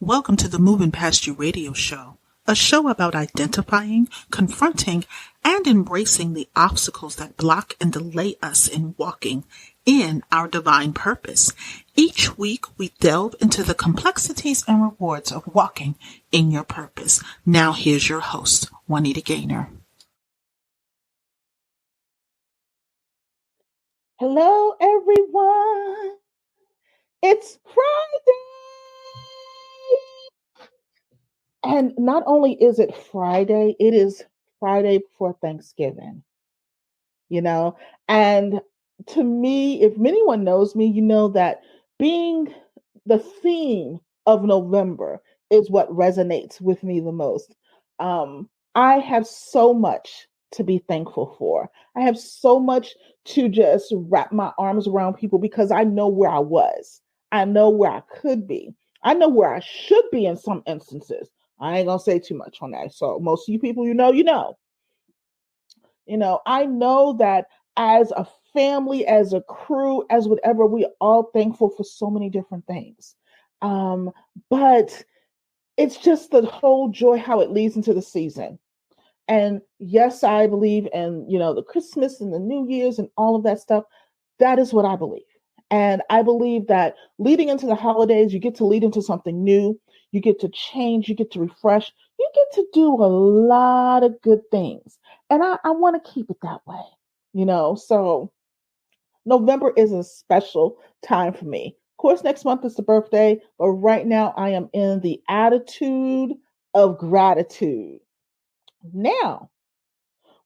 Welcome to the Moving Past You radio show, a show about identifying, confronting, and embracing the obstacles that block and delay us in walking in our divine purpose. Each week, we delve into the complexities and rewards of walking in your purpose. Now, here's your host, Juanita Gaynor. Hello, everyone. It's Friday. And not only is it Friday, it is Friday before Thanksgiving, And to me, if anyone knows me, you know that being the theme of November is what resonates with me the most. I have so much to be thankful for. I have so much to just wrap my arms around people because I know where I was. I know where I could be. I know where I should be in some instances. I ain't gonna say too much on that. So most of you people, you know. I know that as a family, as a crew, as whatever, we are all thankful for so many different things. But it's just the whole joy how it leads into the season. And yes, I believe in, the Christmas and the New Year's and all of that stuff. That is what I believe. And I believe that leading into the holidays, you get to lead into something new. You get to change. You get to refresh. You get to do a lot of good things. And I want to keep it that way, So November is a special time for me. Of course, next month is the birthday, but right now I am in the attitude of gratitude. Now,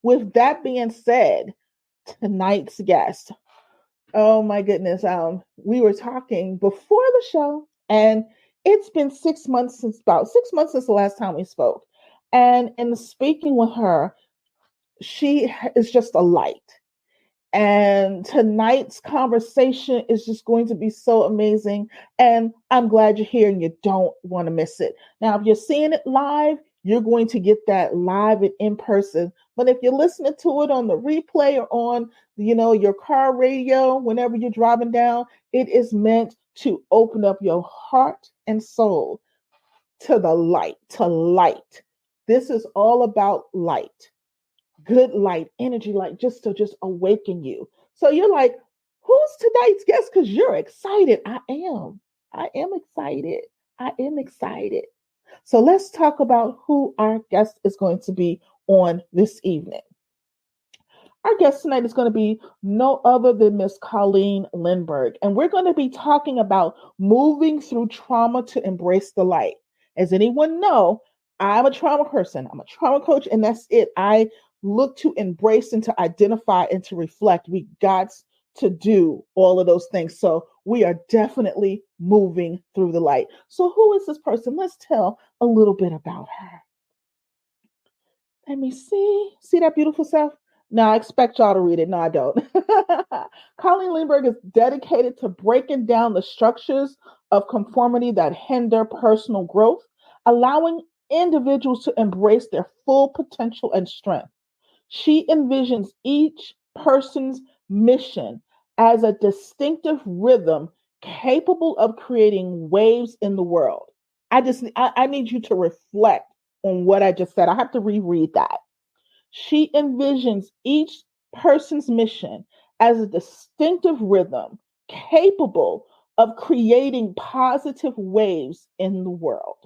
with that being said, tonight's guest, oh my goodness, we were talking before the show, and it's been 6 months since the last time we spoke. And in speaking with her, she is just a light. And tonight's conversation is just going to be so amazing. And I'm glad you're here and you don't want to miss it. Now, if you're seeing it live, you're going to get that live and in person. But if you're listening to it on the replay or on, your car radio, whenever you're driving down, it is meant to open up your heart and soul to the light, to light. This is all about light. Good light, energy light, just to awaken you. So you're like, who's tonight's guest? Because you're excited. I am excited. I am excited. So let's talk about who our guest is going to be on this evening. Our guest tonight is going to be no other than Miss Colleen Lindberg. And we're going to be talking about moving through trauma to embrace the light. As anyone know, I'm a trauma person. I'm a trauma coach, and that's it. I look to embrace and to identify and to reflect. We got to do all of those things. So we are definitely moving through the light. So who is this person? Let's tell a little bit about her. Let me see. See that beautiful self? No, I expect y'all to read it. No, I don't. Colleen Lindberg is dedicated to breaking down the structures of conformity that hinder personal growth, allowing individuals to embrace their full potential and strength. She envisions each person's mission as a distinctive rhythm capable of creating waves in the world. I need you to reflect on what I just said. I have to reread that. She envisions each person's mission as a distinctive rhythm capable of creating positive waves in the world.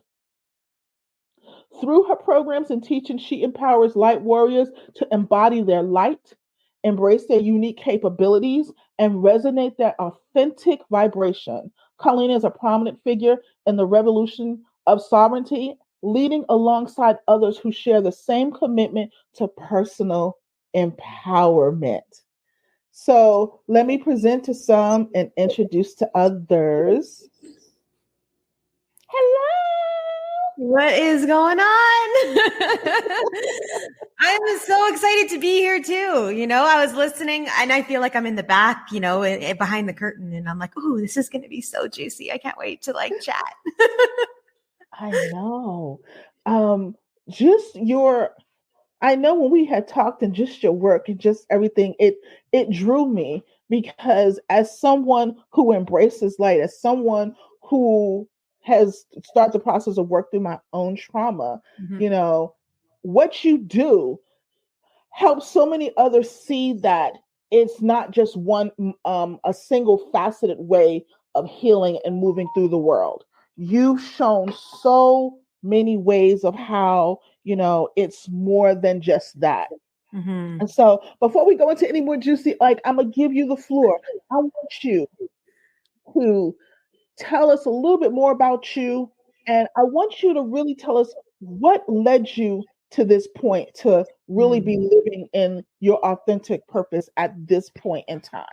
Through her programs and teaching, she empowers light warriors to embody their light, embrace their unique capabilities, and resonate their authentic vibration. Colleen is a prominent figure in the revolution of sovereignty, leading alongside others who share the same commitment to personal empowerment. So let me present to some and introduce to others. Hello. What is going on? I'm so excited to be here too. I was listening and I feel like I'm in the back, behind the curtain, and I'm like, oh, this is going to be so juicy. I can't wait to chat. I know. I know when we had talked and just your work and just everything, it drew me because as someone who embraces light, as someone who has started the process of work through my own trauma, Mhm. you know, what you do helps so many others see that it's not just one a single faceted way of healing and moving through the world. You've shown so many ways of how, you know, it's more than just that. Mhm. And so before we go into any more juicy, like, I'm gonna give you the floor. I want you to tell us a little bit more about you. And I want you to really tell us what led you to this point to really Mm. be living in your authentic purpose at this point in time.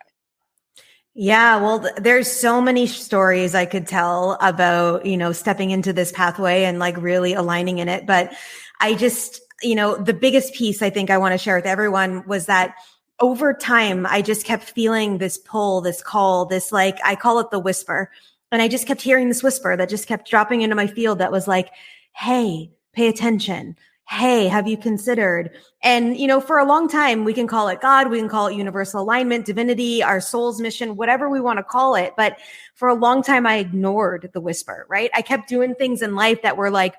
Yeah, well, there's so many stories I could tell about, stepping into this pathway and like really aligning in it. But I just, the biggest piece I think I want to share with everyone was that over time, I just kept feeling this pull, this call, this, like, I call it the whisper. And I just kept hearing this whisper that just kept dropping into my field that was like, hey, pay attention. Hey, have you considered? And, for a long time, we can call it God, we can call it universal alignment, divinity, our soul's mission, whatever we want to call it. But for a long time, I ignored the whisper, right? I kept doing things in life that were like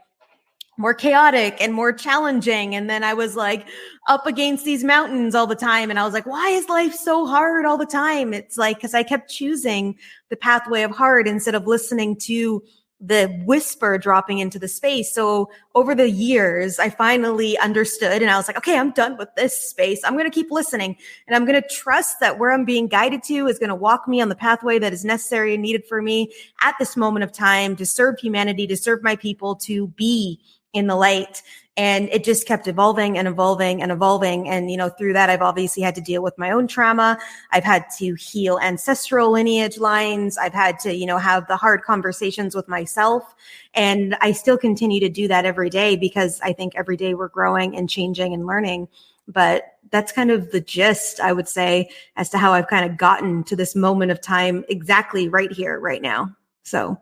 more chaotic and more challenging. And then I was like up against these mountains all the time. And I was like, why is life so hard all the time? It's like, because I kept choosing the pathway of hard instead of listening to the whisper dropping into the space. So over the years, I finally understood and I was like, okay, I'm done with this space. I'm going to keep listening and I'm going to trust that where I'm being guided to is going to walk me on the pathway that is necessary and needed for me at this moment of time to serve humanity, to serve my people, to be in the light. And it just kept evolving and evolving and evolving. And, through that, I've obviously had to deal with my own trauma. I've had to heal ancestral lineage lines. I've had to, have the hard conversations with myself. And I still continue to do that every day because I think every day we're growing and changing and learning. But that's kind of the gist, I would say, as to how I've kind of gotten to this moment of time exactly right here, right now. So.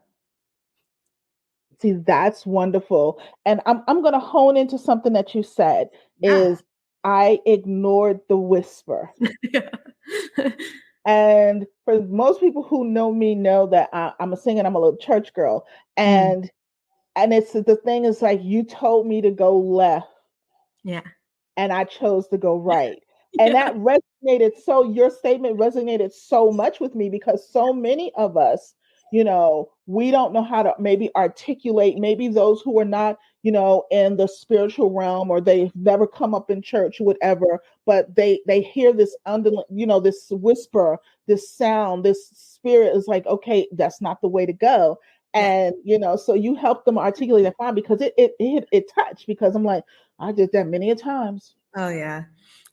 See, that's wonderful. And I'm going to hone into something that you said Yeah. is I ignored the whisper. Yeah. And for most people who know me know that I'm a singer, I'm a little church girl. And it's the thing is like you told me to go left Yeah. and I chose to go right. And Yeah. that resonated so your statement resonated so much with me because so many of us, we don't know how to maybe articulate, maybe those who are not, in the spiritual realm or they've never come up in church, whatever, but they hear this this whisper, this sound, this spirit is like, okay, that's not the way to go. Yeah. And so you help them articulate that fine because it touched because I'm like, I did that many a times. Oh yeah.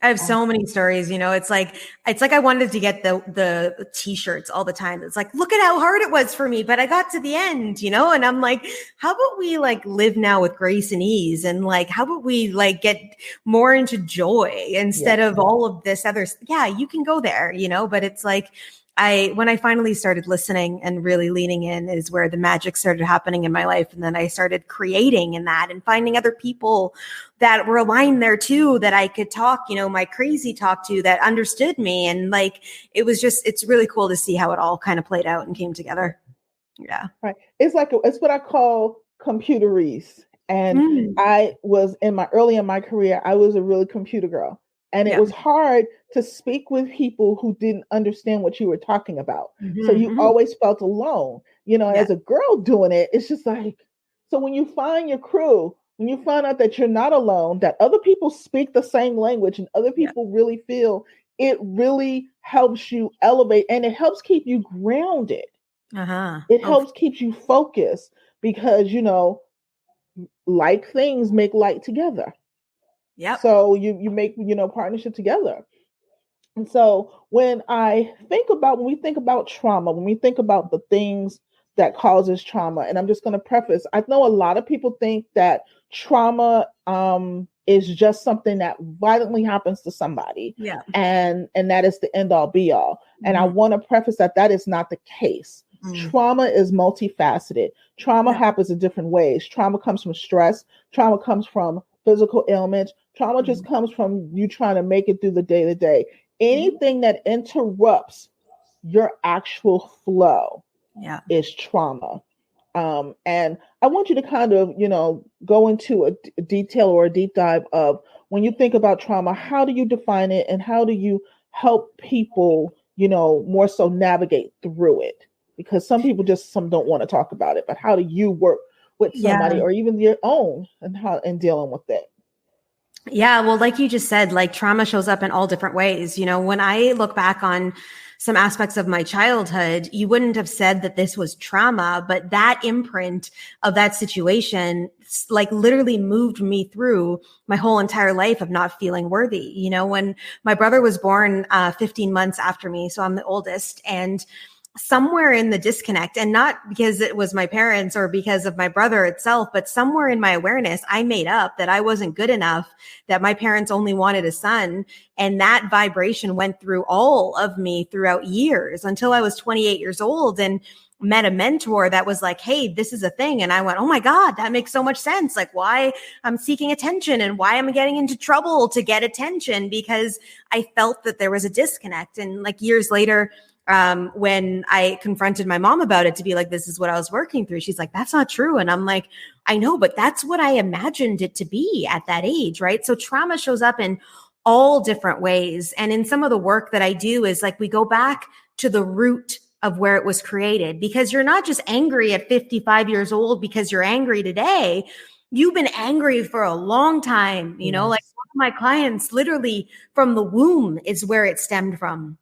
I have so many stories, it's like I wanted to get the t-shirts all the time. It's like, look at how hard it was for me, but I got to the end, and I'm like, how about we like live now with grace and ease? And like, how about we like get more into joy instead of all of this other, yeah, you can go there, but it's like, when I finally started listening and really leaning in is where the magic started happening in my life. And then I started creating in that and finding other people that were aligned there too, that I could talk, my crazy talk to that understood me. And like, it's really cool to see how it all kind of played out and came together. Yeah. Right. It's what I call computerese. And I was early in my career, I was a really computer girl. And it Yeah. was hard to speak with people who didn't understand what you were talking about. So you Mm-hmm. always felt alone. And as a girl doing it, it's just like, so when you find your crew, when you find out that you're not alone, that other people speak the same language and other people really feel, it really helps you elevate and it helps keep you grounded. Uh-huh. It helps keep you focused because, like things make light together. Yep. So you make, partnership together. And so when we think about trauma, when we think about the things that causes trauma, and I'm just going to preface, I know a lot of people think that trauma is just something that violently happens to somebody. Yeah. And that is the end all be all. And I want to preface that is not the case. Trauma is multifaceted. Trauma happens in different ways. Trauma comes from stress. Trauma comes from physical ailments. Trauma just comes from you trying to make it through the day to day. Anything that interrupts your actual flow is trauma. And I want you to kind of, go into a detail or a deep dive of when you think about trauma, how do you define it and how do you help people, more so navigate through it? Because some people some don't want to talk about it, but how do you work with somebody Yeah. or even your own and dealing with it? Yeah, well, like you just said, like trauma shows up in all different ways. When I look back on some aspects of my childhood, you wouldn't have said that this was trauma, but that imprint of that situation, like literally moved me through my whole entire life of not feeling worthy. When my brother was born 15 months after me, so I'm the oldest, and somewhere in the disconnect, and not because it was my parents or because of my brother itself, but somewhere in my awareness, I made up that I wasn't good enough, that my parents only wanted a son. And that vibration went through all of me throughout years until I was 28 years old and met a mentor that was like, hey, this is a thing. And I went, oh my God, that makes so much sense. Like why I'm seeking attention and why I'm getting into trouble to get attention, because I felt that there was a disconnect. And like years later, when I confronted my mom about it, to be like, this is what I was working through, she's like, that's not true. And I'm like, I know, but that's what I imagined it to be at that age. Right. So trauma shows up in all different ways. And in some of the work that I do is like, we go back to the root of where it was created, because you're not just angry at 55 years old because you're angry today. You've been angry for a long time. Like one of my clients, literally from the womb is where it stemmed from.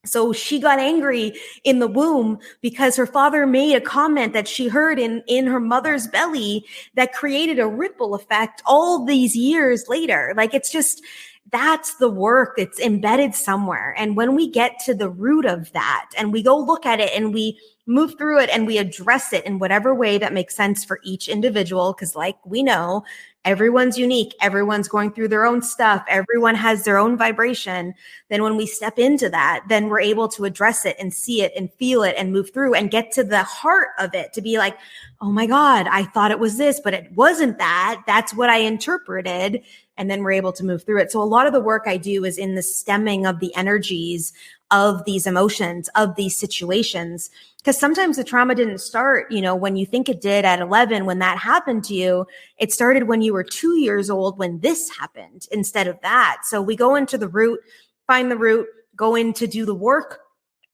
So she got angry in the womb because her father made a comment that she heard in her mother's belly that created a ripple effect all these years later. Like it's just, that's the work that's embedded somewhere. And when we get to the root of that and we go look at it and we move through it and we address it in whatever way that makes sense for each individual, because like we know, everyone's unique. Everyone's going through their own stuff. Everyone has their own vibration. Then when we step into that, then we're able to address it and see it and feel it and move through and get to the heart of it, to be like, oh my God, I thought it was this, but it wasn't that. That's what I interpreted. And then we're able to move through it. So a lot of the work I do is in the stemming of the energies of these emotions, of these situations. Because sometimes the trauma didn't start, when you think it did at 11, when that happened to you. It started when you were 2 years old, when this happened instead of that. So we go into the root, find the root, go in to do the work,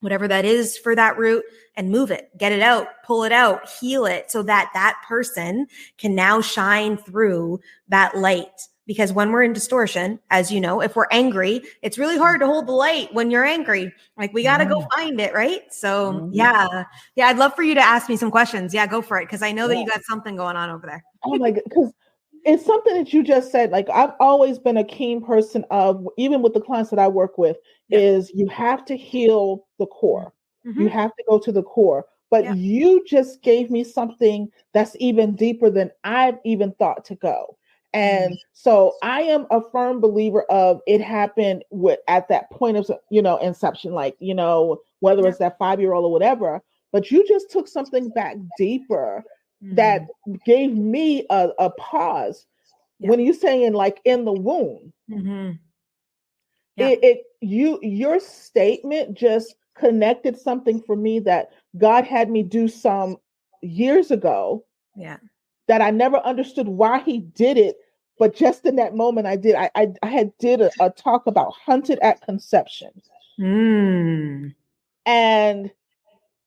whatever that is for that root, and move it, get it out, pull it out, heal it, so that that person can now shine through that light. Because when we're in distortion, as you know, if we're angry, it's really hard to hold the light when you're angry. Like we got to go find it, right? So yeah, I'd love for you to ask me some questions. Yeah, go for it. Because I know that you got something going on over there. Oh my God, because it's something that you just said. Like I've always been a keen person of, even with the clients that I work with, is you have to heal the core. Mm-hmm. You have to go to the core. But you just gave me something that's even deeper than I've even thought to go. And so I am a firm believer of it happened at that point of, inception, like, whether it's that 5-year-old or whatever, but you just took something back deeper that gave me a pause when you're saying like in the womb. Your statement just connected something for me that God had me do some years ago. That I never understood why he did it, but just in that moment I did. I had did a talk about hunted at conception, and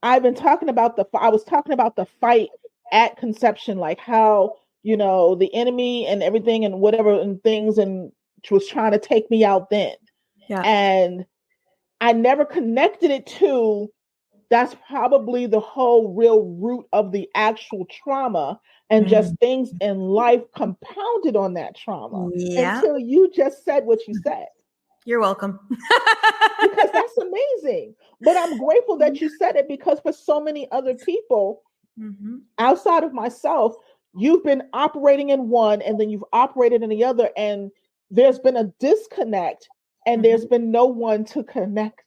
I've been talking about I was talking about the fight at conception, like how the enemy and everything and whatever and things and was trying to take me out then, and I never connected it to. That's probably the whole real root of the actual trauma and just things in life compounded on that trauma until you just said what you said. You're welcome. Because that's amazing. But I'm grateful that you said it, because for so many other people outside of myself, you've been operating in one and then you've operated in the other, and there's been a disconnect and there's been no one to connect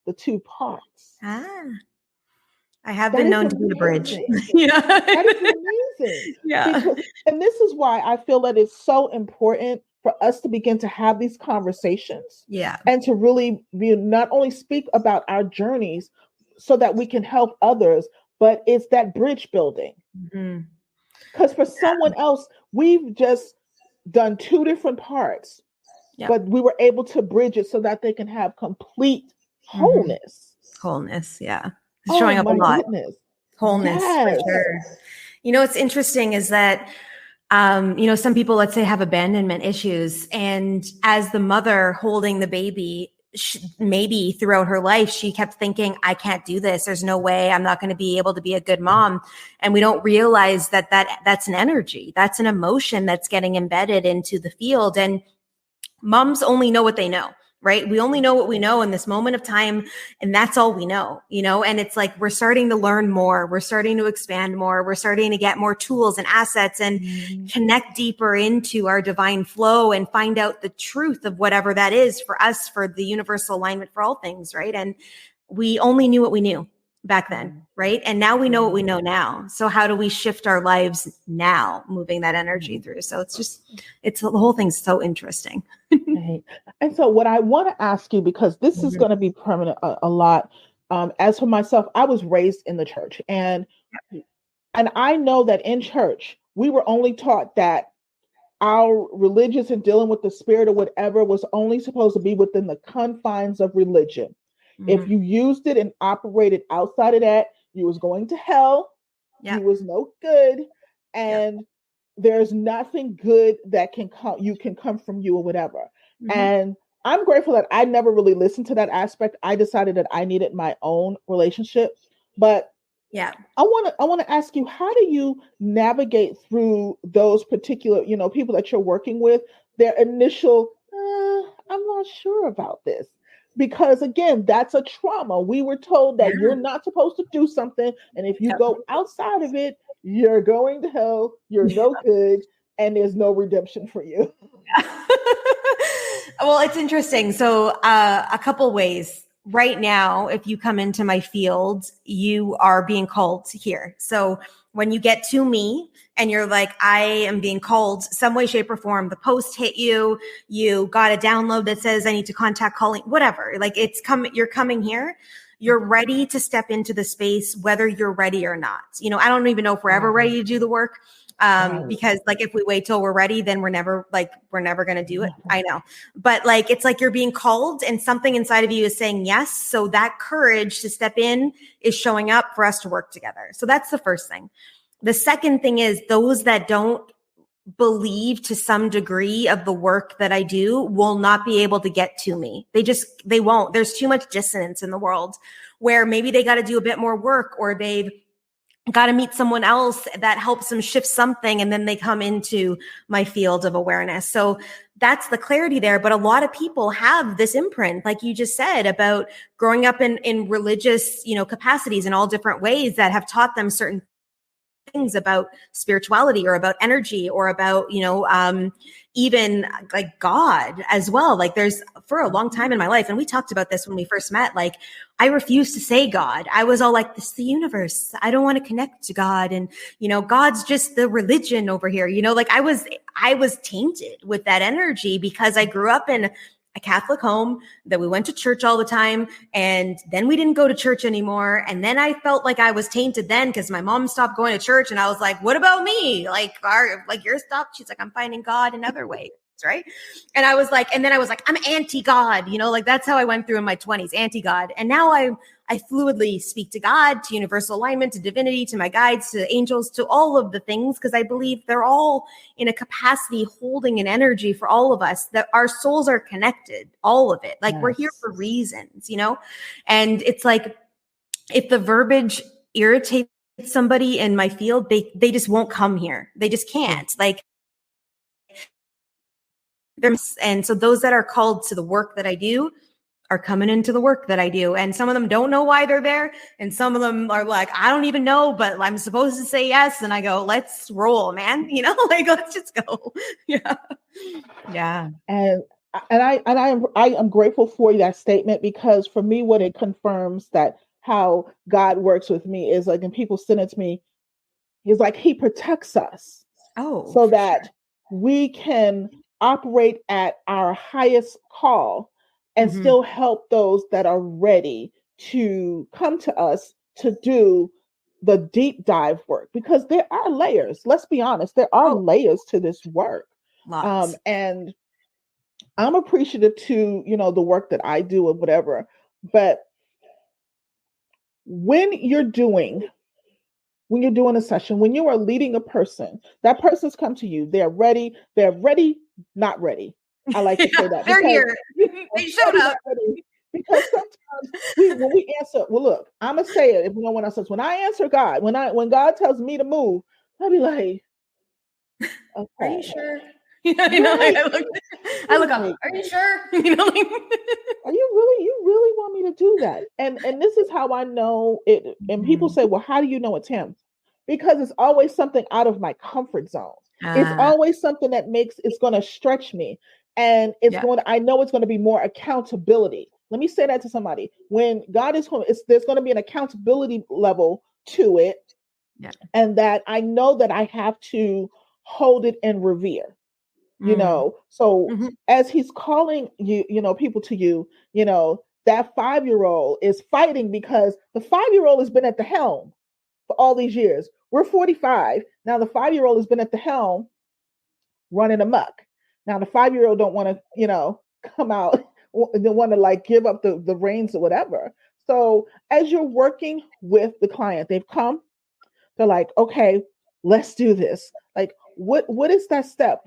the two parts. I have been known to be the bridge. That is amazing. And this is why I feel that it's so important for us to begin to have these conversations. And to really not only speak about our journeys so that we can help others, but it's that bridge building. Mhm. Because for someone else, we've just done two different parts, Yep. but we were able to bridge it so that they can have complete wholeness. Wholeness. Yeah. It's Oh showing up a my lot. goodness. Wholeness for Yes. sure. You know, what's interesting is that, some people, let's say, have abandonment issues. And as the mother holding the baby, maybe throughout her life, she kept thinking, I can't do this. There's no way I'm not going to be able to be a good mom. And we don't realize that's an energy. That's an emotion that's getting embedded into the field. And moms only know what they know, right? We only know what we know in this moment of time. And that's all we know, and it's like, we're starting to learn more. We're starting to expand more. We're starting to get more tools and assets and connect deeper into our divine flow and find out the truth of whatever that is for us, for the universal alignment for all things. Right. And we only knew what we knew back then. Right. And now we know what we know now. So how do we shift our lives now, moving that energy through? So it's the whole thing's so interesting. Right. And so, what I want to ask you, because this is going to be permanent a lot. As for myself, I was raised in the church, and I know that in church we were only taught that our religious and dealing with the spirit or whatever was only supposed to be within the confines of religion. If you used it and operated outside of that, you was going to hell. You was no good, and there's nothing good that can come from you or whatever. And I'm grateful that I never really listened to that aspect. I decided that I needed my own relationship. But I want to ask you, how do you navigate through those particular, people that you're working with, their initial, I'm not sure about this. Because again, that's a trauma. We were told that you're not supposed to do something. And if you go outside of it, you're going to hell, you're no good, and there's no redemption for you. Well, it's interesting. So a couple ways. Right now, if you come into my field, you are being called here. So when you get to me and you're like, I am being called some way, shape, or form, the post hit you, you got a download that says I need to contact Colleen, whatever. Like you're coming here. You're ready to step into the space, whether you're ready or not. I don't even know if we're ever ready to do the work. Because like, if we wait till we're ready, then we're never going to do it. I know. But like, it's like you're being called and something inside of you is saying yes. So that courage to step in is showing up for us to work together. So that's the first thing. The second thing is those that don't believe to some degree of the work that I do will not be able to get to me. They won't. There's too much dissonance in the world where maybe they got to do a bit more work, or they've got to meet someone else that helps them shift something. And then they come into my field of awareness. So that's the clarity there. But a lot of people have this imprint, like you just said, about growing up in religious, capacities in all different ways that have taught them certain things about spirituality or about energy or about, even like God as well. Like there's, for a long time in my life, and we talked about this when we first met, like I refused to say God. I was all like, this is the universe. I don't want to connect to God. And, God's just the religion over here, like I was tainted with that energy because I grew up in a Catholic home that we went to church all the time. And then we didn't go to church anymore. And then I felt like I was tainted then because my mom stopped going to church. And I was like, what about me? Like you're stopped. She's like, I'm finding God in other ways. Right. And I was like, I'm anti-God, like that's how I went through in my 20s, anti-God. And now I fluidly speak to God, to universal alignment, to divinity, to my guides, to angels, to all of the things, because I believe they're all in a capacity holding an energy for all of us, that our souls are connected, all of it. Like we're here for reasons, and it's like, if the verbiage irritates somebody in my field, they just won't come here. They just can't. And so those that are called to the work that I do are coming into the work that I do. And some of them don't know why they're there. And some of them are like, I don't even know, but I'm supposed to say yes. And I go, let's roll, man. Let's just go. Yeah. Yeah. And I am grateful for that statement, because for me, what it confirms that how God works with me is like, and people send it to me, he's like, he protects us so that we can operate at our highest call and still help those that are ready to come to us to do the deep dive work, because there are layers. Let's be honest, there are layers to this work. Lots. And I'm appreciative to, the work that I do or whatever. But when you're doing a session, when you are leading a person, that person's come to you, they're ready, not ready. I like to say that They're because here. They showed up. because sometimes when we answer, well, look, I'm gonna say it. If no one else says, when I answer God, when God tells me to move, I'll be like, okay, are you sure? Like I look up. Are you sure? Are you really want me to do that? And this is how I know it. And people say, well, how do you know it's him? Because it's always something out of my comfort zone. It's always something that it's going to stretch me. And I know it's going to be more accountability. Let me say that to somebody. When God is home, there's going to be an accountability level to it. Yeah. And that I know that I have to hold it and revere. So as he's calling people to you, that 5-year-old is fighting because the 5-year-old has been at the helm for all these years. We're 45. Now the 5-year-old has been at the helm running amok. Now the 5-year-old don't want to, come out, they want to like give up the reins or whatever. So as you're working with the client, they've come, they're like, okay, let's do this. Like, what is that step?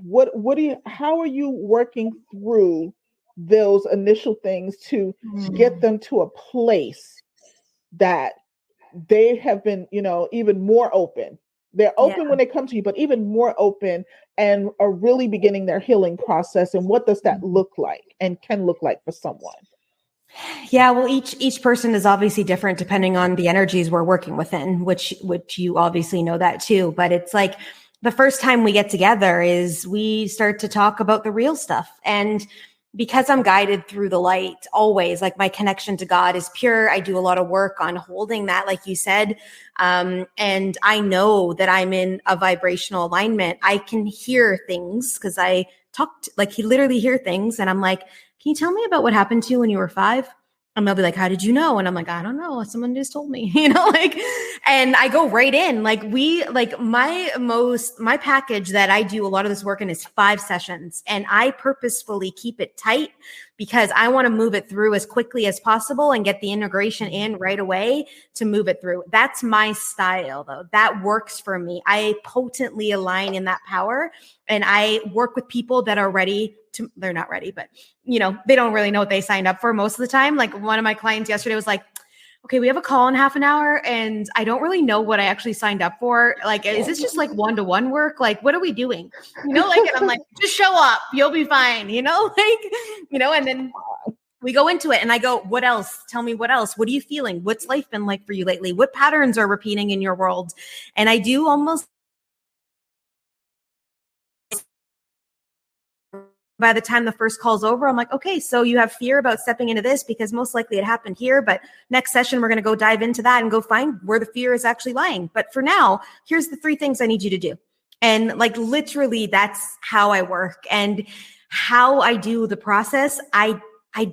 How are you working through those initial things to get them to a place that they have been, even more open? They're open when they come to you, but even more open, and are really beginning their healing process. And what does that look like and can look like for someone? Yeah, well, each person is obviously different depending on the energies we're working within, which you obviously know that too. But it's like the first time we get together is we start to talk about the real stuff. And because I'm guided through the light always, like my connection to God is pure. I do a lot of work on holding that, like you said. And I know that I'm in a vibrational alignment. I can hear things because I talked, like he literally hear things. And I'm like, can you tell me about what happened to you when you were 5? And they'll be like, how did you know? And I'm like, I don't know. Someone just told me, and I go right in. My package that I do a lot of this work in is 5 sessions. And I purposefully keep it tight because I want to move it through as quickly as possible and get the integration in right away to move it through. That's my style though. That works for me. I potently align in that power, and I work with people that are ready to, they're not ready, but they don't really know what they signed up for most of the time. Like one of my clients yesterday was like, okay, we have a call in half an hour and I don't really know what I actually signed up for. Like, is this just like one-to-one work? Like, what are we doing? And I'm like, just show up, you'll be fine, and then we go into it and I go, what else? Tell me what else? What are you feeling? What's life been like for you lately? What patterns are repeating in your world? And I do almost, by the time the first call's over, I'm like, okay, so you have fear about stepping into this because most likely it happened here, but next session, we're going to go dive into that and go find where the fear is actually lying. But for now, here's the 3 things I need you to do. And like, literally that's how I work. And how I do the process, I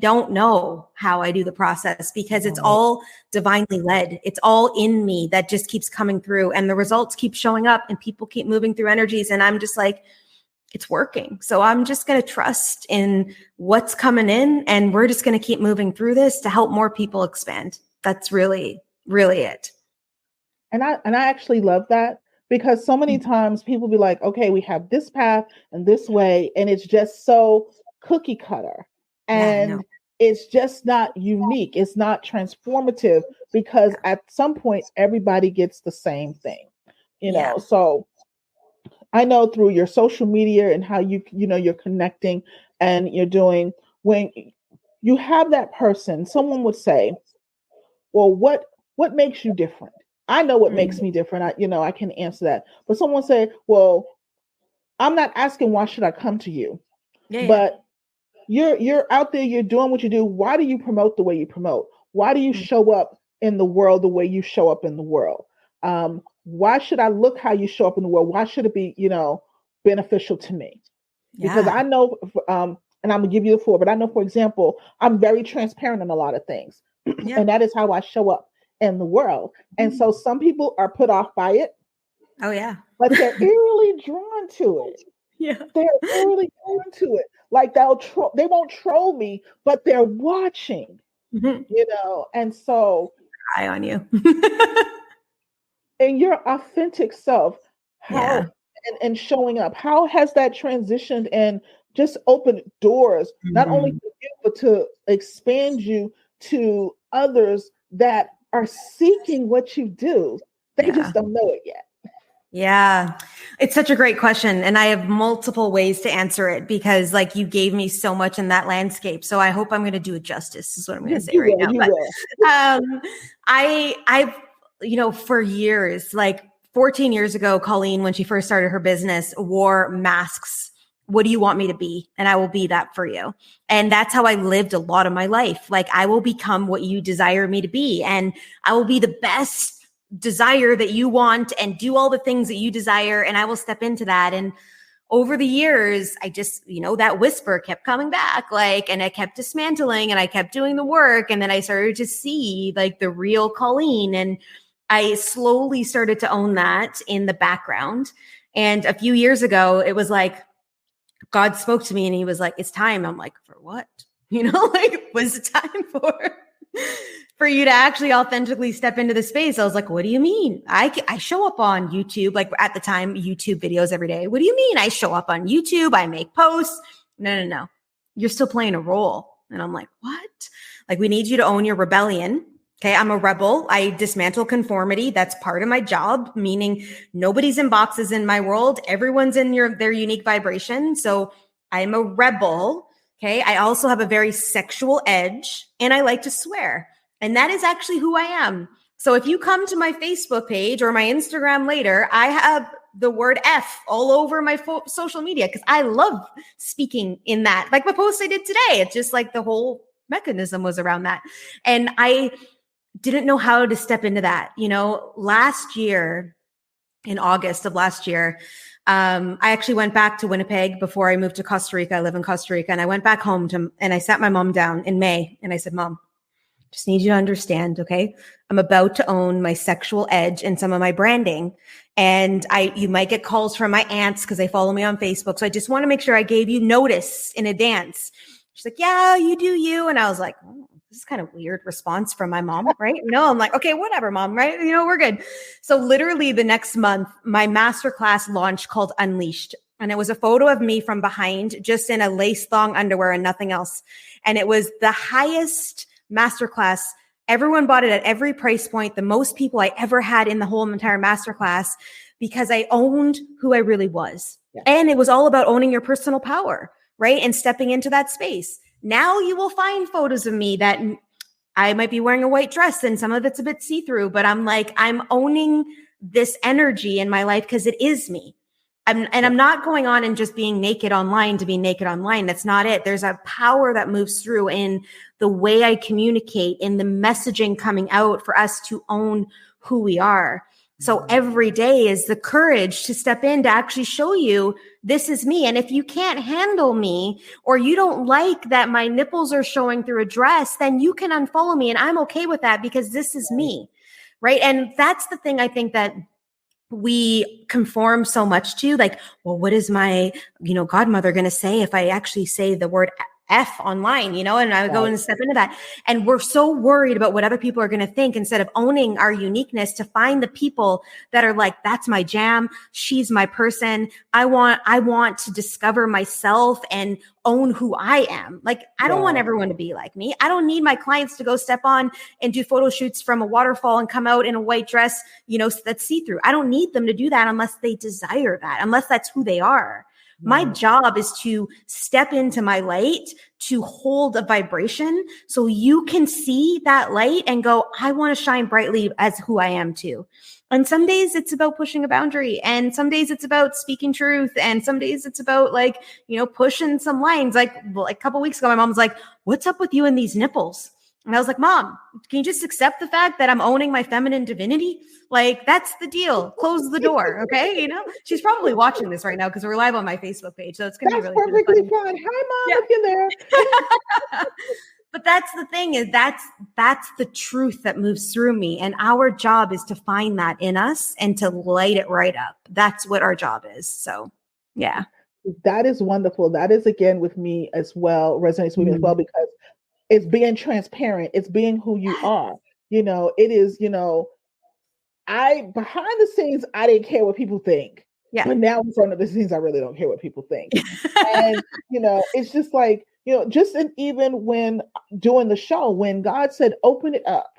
don't know how I do the process because it's all divinely led. It's all in me that just keeps coming through, and the results keep showing up and people keep moving through energies. And I'm just like, it's working. So I'm just going to trust in what's coming in, and we're just going to keep moving through this to help more people expand. That's really, really it. And I actually love that, because so many times people be like, okay, we have this path and this way, and it's just so cookie cutter. And it's just not unique. It's not transformative, because at some point everybody gets the same thing, So I know through your social media and how you're connecting and you're doing, when you have that person, someone would say, well, what makes you different? I know what makes me different. I can answer that. But someone say, well, I'm not asking why should I come to you? But you're out there, you're doing what you do. Why do you promote the way you promote? Why do you show up in the world the way you show up in the world? Why should I look how you show up in the world? Why should it be, beneficial to me? Because I know, and I'm gonna give you the floor, but I know, for example, I'm very transparent in a lot of things. And that is how I show up in the world. And so some people are put off by it. Oh, yeah. But they're eerily drawn to it. Yeah. They're eerily drawn to it. Like they won't troll me, but they're watching, and so eye on you. and your authentic self, how and showing up, how has that transitioned and just opened doors, not only for you, but to expand you to others that are seeking what you do? They just don't know it yet. Yeah, it's such a great question. And I have multiple ways to answer it because like you gave me so much in that landscape. So I hope I'm going to do it justice is what I'm going to say right now. But, I've, for years, like 14 years ago, Colleen, when she first started her business, wore masks. What do you want me to be? And I will be that for you. And that's how I lived a lot of my life. Like I will become what you desire me to be. And I will be the best desire that you want and do all the things that you desire. And I will step into that. And over the years, I just, that whisper kept coming back, and I kept dismantling and I kept doing the work. And then I started to see like the real Colleen. And I slowly started to own that in the background. And a few years ago, it was like, God spoke to me and he was like, it's time. I'm like, for what? What's it time for you to actually authentically step into the space? I was like, what do you mean? I show up on YouTube, like at the time, YouTube videos every day. What do you mean? I show up on YouTube. I make posts. No. You're still playing a role. And I'm like, what? Like, we need you to own your rebellion. Okay. I'm a rebel. I dismantle conformity. That's part of my job, meaning nobody's in boxes in my world. Everyone's in their unique vibration. So I'm a rebel. Okay. I also have a very sexual edge and I like to swear. And that is actually who I am. So if you come to my Facebook page or my Instagram later, I have the word F all over my social media because I love speaking in that. Like my post I did today, it's just like the whole mechanism was around that. And I didn't know how to step into that. Last year, in August of last year, I actually went back to Winnipeg before I moved to Costa Rica. I live in Costa Rica. And I went back home and I sat my mom down in May and I said, Mom, just need you to understand, okay? I'm about to own my sexual edge and some of my branding. And you might get calls from my aunts because they follow me on Facebook. So I just want to make sure I gave you notice in advance. She's like, yeah, you do you. And I was like, oh, this is kind of weird response from my mom, right? No, I'm like, okay, whatever, Mom, right? We're good. So literally the next month, my masterclass launched called Unleashed. And it was a photo of me from behind, just in a lace thong underwear and nothing else. And it was the highest masterclass. Everyone bought it at every price point, the most people I ever had in the whole entire masterclass, because I owned who I really was. Yeah. And it was all about owning your personal power, right? And stepping into that space. Now you will find photos of me that I might be wearing a white dress and some of it's a bit see-through, but I'm owning this energy in my life because it is me. I'm not going on and just being naked online to be naked online. That's not it. There's a power that moves through in the way I communicate, in the messaging coming out for us to own who we are. So every day is the courage to step in to actually show you this is me. And if you can't handle me or you don't like that my nipples are showing through a dress, then you can unfollow me. And I'm okay with that because this is me. Right. And that's the thing I think that we conform so much to, like, well, what is my, godmother going to say if I actually say the word F online, and I would go and step into that. And we're so worried about what other people are going to think instead of owning our uniqueness to find the people that are like, that's my jam. She's my person. I want to discover myself and own who I am. Like, I don't want everyone to be like me. I don't need my clients to go step on and do photo shoots from a waterfall and come out in a white dress, that's see-through. I don't need them to do that unless they desire that, unless that's who they are. My job is to step into my light, to hold a vibration so you can see that light and go, I want to shine brightly as who I am too. And some days it's about pushing a boundary, and some days it's about speaking truth, and some days it's about pushing some lines. Like a couple weeks ago, my mom was like, what's up with you and these nipples? And I was like, Mom, can you just accept the fact that I'm owning my feminine divinity? Like, that's the deal. Close the door. Okay. She's probably watching this right now because we're live on my Facebook page. So it's going to be really perfectly fine. Hi, Mom, if you're there. But that's the thing is that's the truth that moves through me. And our job is to find that in us and to light it right up. That's what our job is. So yeah. That is wonderful. That is again with me as well, resonates with me as well, because it's being transparent, it's being who you are. It is, I behind the scenes, I didn't care what people think. Yeah. But now in front of the scenes, I really don't care what people think. And it's just like, just even when doing the show, when God said, open it up.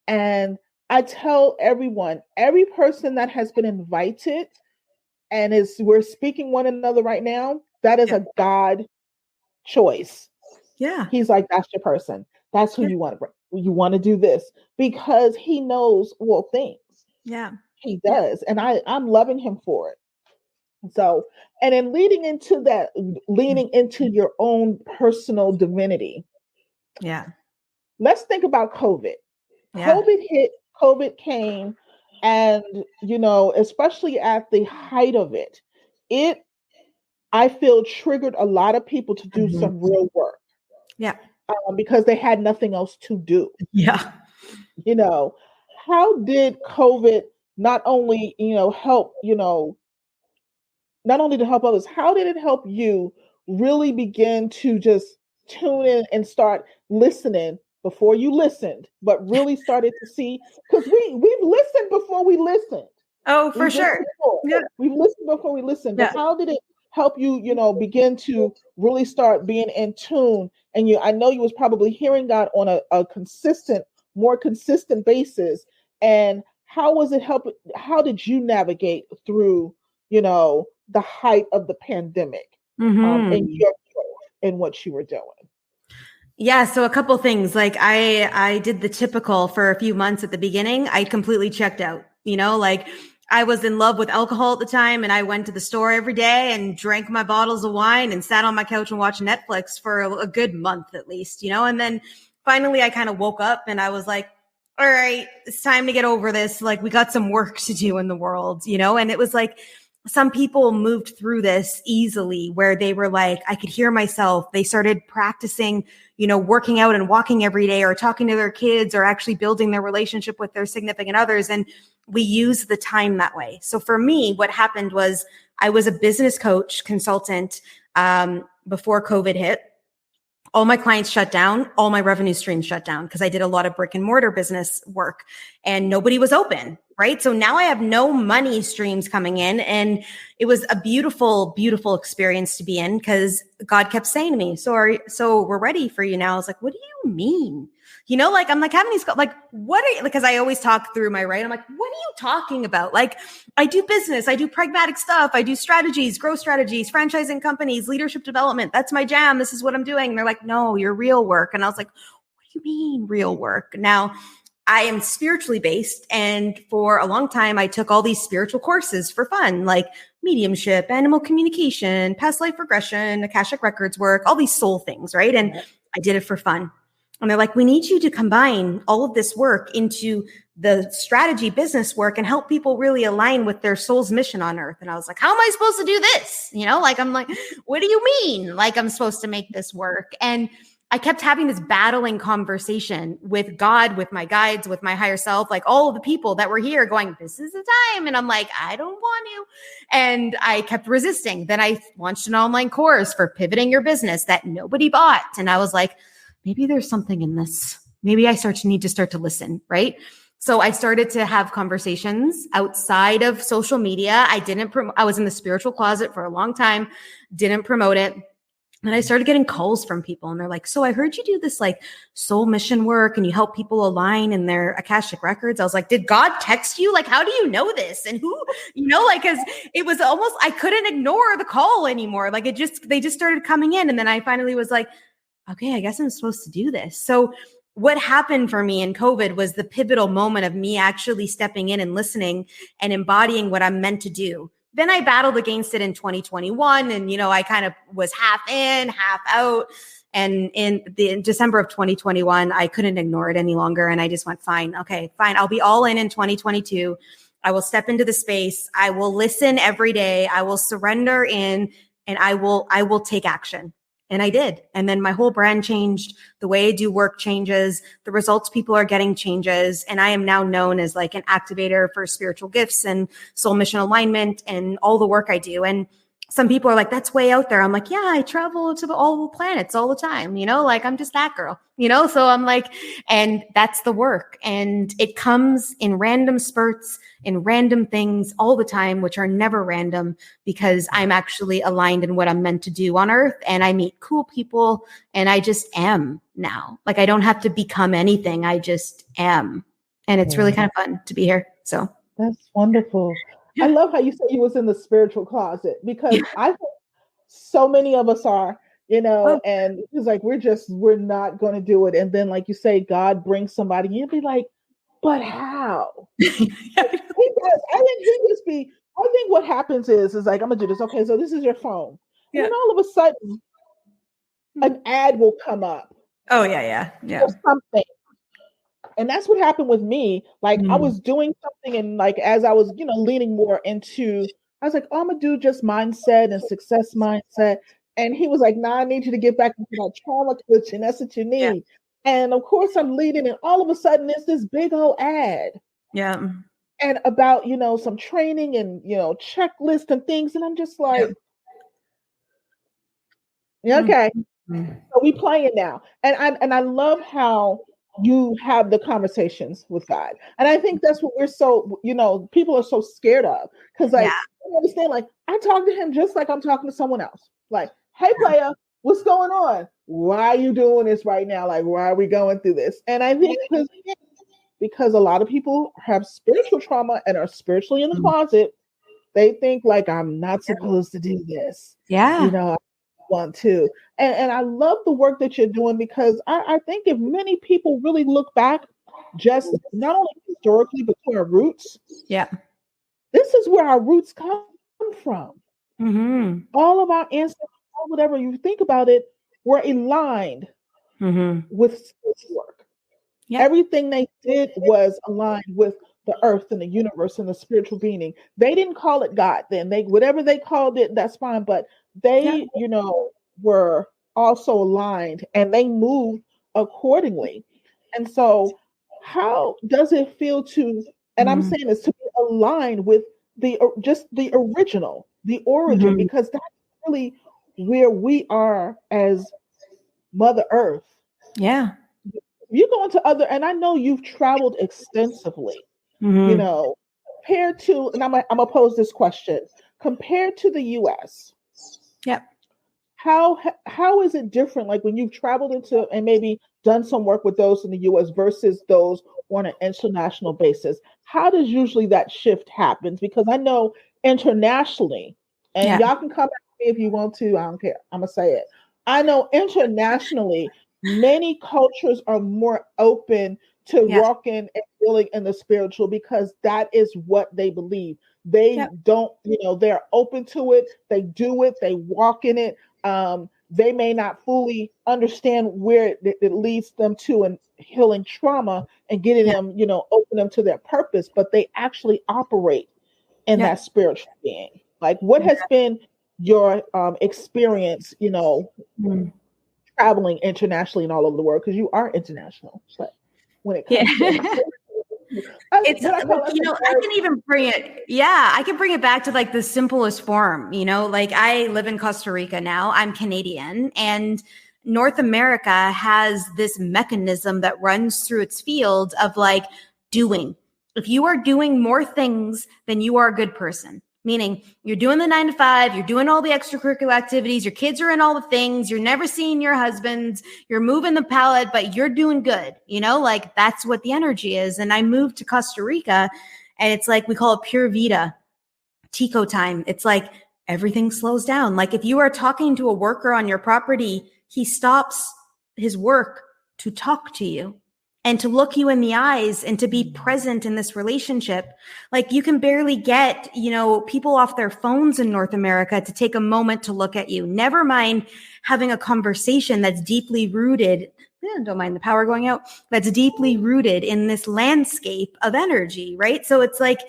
And I tell everyone, every person that has been invited and we're speaking one another right now, that is a God choice. Yeah. He's like, that's your person. That's who you want to bring. You want to do this because he knows all things. Yeah. He does. And I'm loving him for it. So, and then leaning into your own personal divinity. Yeah. Let's think about COVID. Yeah. COVID hit, COVID came, and, especially at the height of it, I feel triggered a lot of people to do some real work. Yeah. Because they had nothing else to do. Yeah. How did COVID not only, help, not only to help others, how did it help you really begin to just tune in and start listening before you listened, but really started to see, because we've listened before we listened. Oh, for sure. Yeah. We've listened before we listened, but how did it help you, begin to really start being in tune? And I know you was probably hearing God on a more consistent basis. And how was it help? How did you navigate through, the height of the pandemic and your growth and what you were doing? Yeah. So a couple things, like I did the typical for a few months at the beginning. I completely checked out, like I was in love with alcohol at the time, and I went to the store every day and drank my bottles of wine and sat on my couch and watched Netflix for a good month at least, and then finally I kind of woke up and I was like, all right, it's time to get over this. Like, we got some work to do in the world, and it was like, some people moved through this easily where they were like, I could hear myself. They started practicing, working out and walking every day, or talking to their kids, or actually building their relationship with their significant others. And we use the time that way. So for me, what happened was I was a business coach consultant before COVID hit. All my clients shut down, all my revenue streams shut down, because I did a lot of brick and mortar business work and nobody was open, right? So now I have no money streams coming in. And it was a beautiful, beautiful experience to be in, because God kept saying to me, so we're ready for you now. I was like, what do you mean? I'm like having these, like, what are you, because I always talk through my right. I'm like, what are you talking about? Like, I do business, I do pragmatic stuff, I do strategies, growth strategies, franchising companies, leadership development. That's my jam. This is what I'm doing. And they're like, no, your real work. And I was like, what do you mean real work? Now, I am spiritually based. And for a long time, I took all these spiritual courses for fun, like mediumship, animal communication, past life regression, Akashic records work, all these soul things, right? And I did it for fun. And they're like, we need you to combine all of this work into the strategy business work and help people really align with their soul's mission on earth. And I was like, how am I supposed to do this? I'm like, what do you mean? Like, I'm supposed to make this work? And I kept having this battling conversation with God, with my guides, with my higher self, like all of the people that were here going, this is the time. And I'm like, I don't want to. And I kept resisting. Then I launched an online course for pivoting your business that nobody bought. And I was like, maybe there's something in this. Maybe I need to start to listen, right? So I started to have conversations outside of social media. I was in the spiritual closet for a long time, didn't promote it. And I started getting calls from people, and they're like, so I heard you do this like soul mission work and you help people align in their Akashic records. I was like, did God text you? Like, how do you know this? And who, cause it was almost, I couldn't ignore the call anymore. Like they just started coming in. And then I finally was like, okay, I guess I'm supposed to do this. So what happened for me in COVID was the pivotal moment of me actually stepping in and listening and embodying what I'm meant to do. Then I battled against it in 2021. And, I kind of was half in, half out. And in December of 2021, I couldn't ignore it any longer. And I just went, fine. Okay, fine. I'll be all in 2022. I will step into the space. I will listen every day. I will surrender in, and I will take action. And I did. And then my whole brand changed. The way I do work changes. The results people are getting changes. And I am now known as like an activator for spiritual gifts and soul mission alignment and all the work I do. And some people are like, that's way out there. I'm like, yeah, I travel to all the planets all the time, like I'm just that girl, So I'm like, and that's the work. And it comes in random spurts, in random things all the time, which are never random because I'm actually aligned in what I'm meant to do on earth. And I meet cool people and I just am now. Like I don't have to become anything. I just am. And it's really kind of fun to be here. So that's wonderful. I love how you say you was in the spiritual closet because I think so many of us are, and it's like, we're not going to do it. And then like you say, God brings somebody, you'll be like, but how? I think what happens is like, I'm going to do this. Okay. So this is your phone. Yeah. And then all of a sudden an ad will come up. Oh yeah. Or something. And that's what happened with me. Like I was doing something and like, as I was, leaning more into, I was like, oh, I'm gonna do just mindset and success mindset. And he was like, nah, I need you to get back into that trauma coaching. That's what you need. Yeah. And of course I'm leading and all of a sudden there's this big old ad. Yeah. And about, some training and, checklist and things. And I'm just like, okay, so we playing now. And I love how you have the conversations with God. And I think that's what we're so, people are so scared of. Because like, I understand, like, I talk to him just like I'm talking to someone else. Like, hey, player, what's going on? Why are you doing this right now? Like, why are we going through this? And I think because a lot of people have spiritual trauma and are spiritually in the closet, they think like, I'm not supposed to do this. Yeah. Want to. And I love the work that you're doing because I think if many people really look back, just not only historically, but to our roots. Yeah. This is where our roots come from. Mm-hmm. All of our ancestors, whatever you think about it, were aligned with spiritual work. Yeah. Everything they did was aligned with the earth and the universe and the spiritual being. They didn't call it God then. Whatever they called it, that's fine. But they, were also aligned and they moved accordingly. And so how does it feel to, and I'm saying this, to be aligned with the original, the origin, because that's really where we are as Mother Earth. Yeah. You go into other, and I know you've traveled extensively, compared to, and I'm gonna pose this question, compared to the US. Yep. How is it different? Like when you've traveled into and maybe done some work with those in the US versus those on an international basis, how does usually that shift happen? Because I know internationally, and y'all can come at me if you want to, I don't care, I'm gonna say it. I know internationally, many cultures are more open to walking and feeling in the spiritual because that is what they believe. They don't, they're open to it. They do it. They walk in it. They may not fully understand where it leads them to and healing trauma and getting them, open them to their purpose, but they actually operate in that spiritual being. Like what has been your experience, traveling internationally and all over the world, because you are international, but when it comes to it's I can even bring it. Yeah, I can bring it back to like the simplest form. Like I live in Costa Rica now. I'm Canadian, and North America has this mechanism that runs through its field of like doing. If you are doing more things, then you are a good person. Meaning you're doing the 9 to 5, you're doing all the extracurricular activities, your kids are in all the things, you're never seeing your husbands, you're moving the pallet, but you're doing good. Like that's what the energy is. And I moved to Costa Rica and it's like, we call it pure Vita, Tico time. It's like everything slows down. Like if you are talking to a worker on your property, he stops his work to talk to you and to look you in the eyes and to be present in this relationship. Like you can barely get, people off their phones in North America to take a moment to look at you. Never mind having a conversation that's deeply rooted. Don't mind the power going out. That's deeply rooted in this landscape of energy, right? So it's like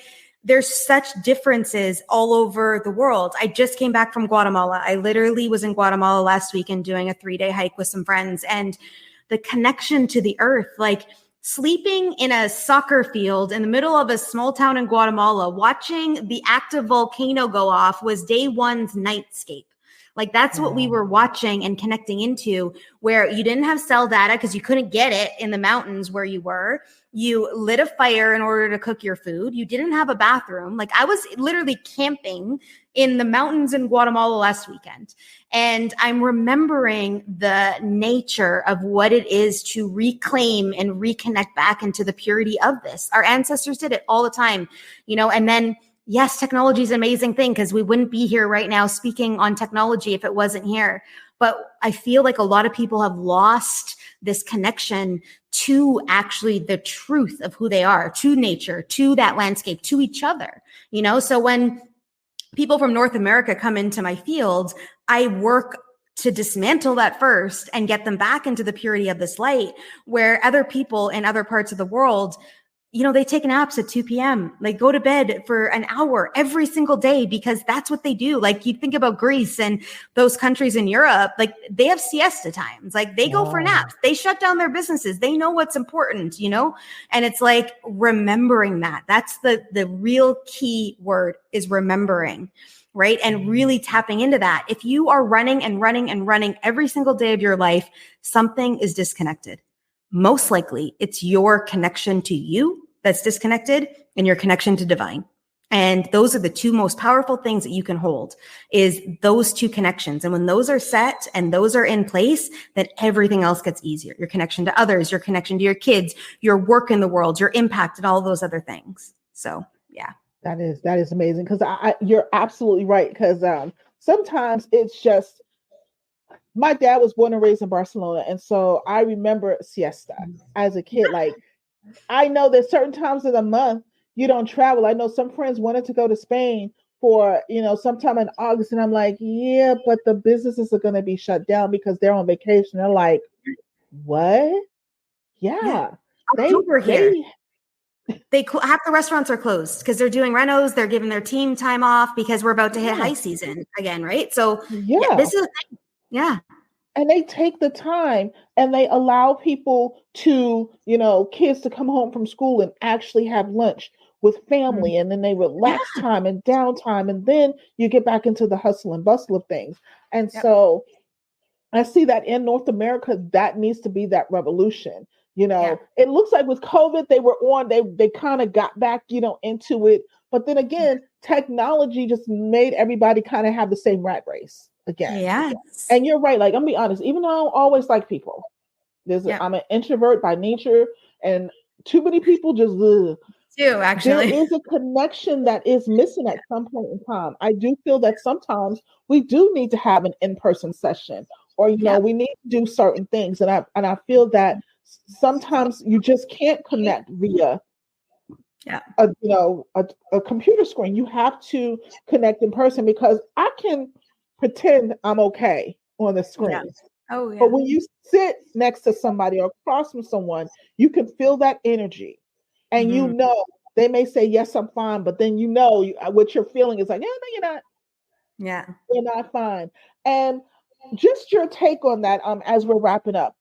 there's such differences all over the world. I just came back from Guatemala. I literally was in Guatemala last week and doing a 3-day hike with some friends, and the connection to the earth, like sleeping in a soccer field in the middle of a small town in Guatemala, watching the active volcano go off was day one's nightscape. Like that's what we were watching and connecting into, where you didn't have cell data because you couldn't get it in the mountains where you were. You lit a fire in order to cook your food. You didn't have a bathroom. Like I was literally camping in the mountains in Guatemala last weekend. And I'm remembering the nature of what it is to reclaim and reconnect back into the purity of this. Our ancestors did it all the time, and then yes, technology is an amazing thing because we wouldn't be here right now speaking on technology if it wasn't here. But I feel like a lot of people have lost this connection to actually the truth of who they are, to nature, to that landscape, to each other, So when people from North America come into my field, I work to dismantle that first and get them back into the purity of this light, where other people in other parts of the world, they take naps at 2 p.m. They go to bed for an hour every single day because that's what they do. Like you think about Greece and those countries in Europe, like they have siesta times, like they go for naps, they shut down their businesses. They know what's important, and it's like remembering that. That's the real key word is remembering, right? And really tapping into that. If you are running and running and running every single day of your life, something is disconnected. Most likely it's your connection to you that's disconnected and your connection to divine. And those are the two most powerful things that you can hold is those two connections. And when those are set and those are in place, then everything else gets easier. Your connection to others, your connection to your kids, your work in the world, your impact and all those other things. So yeah. That is amazing. Because you're absolutely right. Because sometimes it's just, my dad was born and raised in Barcelona. And so I remember siesta as a kid. Like, I know that certain times of the month you don't travel. I know some friends wanted to go to Spain for, sometime in August. And I'm like, yeah, but the businesses are going to be shut down because they're on vacation. They're like, what? Yeah. October here. Half the restaurants are closed because they're doing renos. They're giving their team time off because we're about to hit high season again. Right. So this is a thing. Yeah. And they take the time and they allow people to, kids to come home from school and actually have lunch with family. And then they relax time and downtime. And then you get back into the hustle and bustle of things. And so I see that in North America, that needs to be that revolution. It looks like with COVID, they kind of got back, into it. But then again, technology just made everybody kind of have the same rat race again. Yes. And you're right. Like, I'm gonna be honest, even though I don't always like people, I'm an introvert by nature, and too many people just actually. There is a connection that is missing at some point in time. I do feel that sometimes we do need to have an in-person session, or we need to do certain things. And I feel that sometimes you just can't connect via a computer screen. You have to connect in person, because I can pretend I'm okay on the screen. Yeah. Oh, yeah. But when you sit next to somebody or across from someone, you can feel that energy. And they may say, yes, I'm fine. But then what you're feeling is like, yeah, no, you're not. Yeah. You're not fine. And just your take on that as we're wrapping up.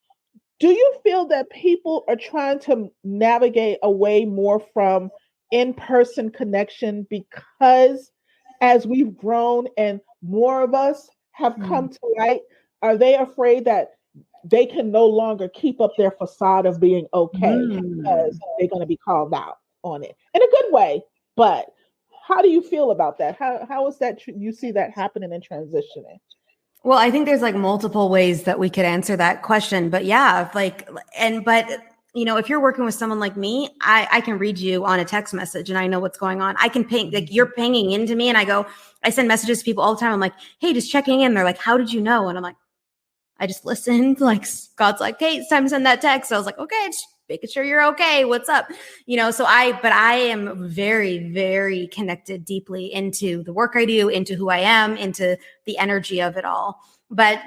Do you feel that people are trying to navigate away more from in-person connection because as we've grown and more of us have come to light, are they afraid that they can no longer keep up their facade of being okay because they're going to be called out on it in a good way? But how do you feel about that? How is that you see that happening and transitioning? Well, I think there's like multiple ways that we could answer that question, but if you're working with someone like me, I can read you on a text message and I know what's going on. I can ping, like you're pinging into me, and I send messages to people all the time. I'm like, hey, just checking in. They're like, how did you know? And I'm like, I just listened. Like God's like, hey, it's time to send that text. So I was like, okay, just making sure you're okay. What's up? But I am very, very connected deeply into the work I do, into who I am, into the energy of it all. But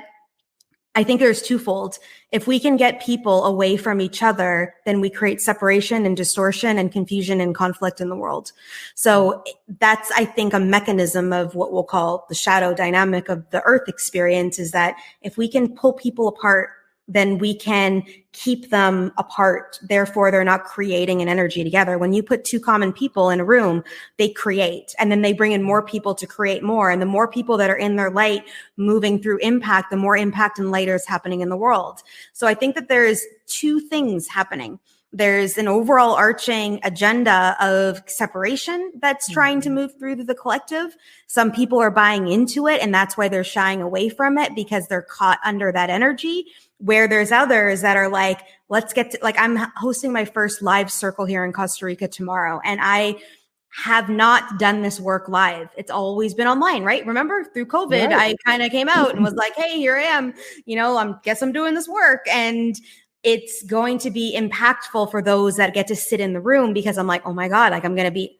I think there's twofold. If we can get people away from each other, then we create separation and distortion and confusion and conflict in the world. So that's, I think, a mechanism of what we'll call the shadow dynamic of the earth experience, is that if we can pull people apart, then we can keep them apart. Therefore, they're not creating an energy together. When you put two common people in a room, they create, and then they bring in more people to create more. And the more people that are in their light moving through impact, the more impact and light is happening in the world. So I think that there's two things happening. There's an overall arching agenda of separation that's trying to move through the collective. Some people are buying into it, and that's why they're shying away from it, because they're caught under that energy. Where there's others that are like, let's get to, like, I'm hosting my first live circle here in Costa Rica tomorrow. And I have not done this work live. It's always been online, right? Remember, through COVID, Right. I kind of came out and was like, hey, here I am. Guess I'm doing this work. And it's going to be impactful for those that get to sit in the room, because I'm like, oh my God, like, I'm going to be,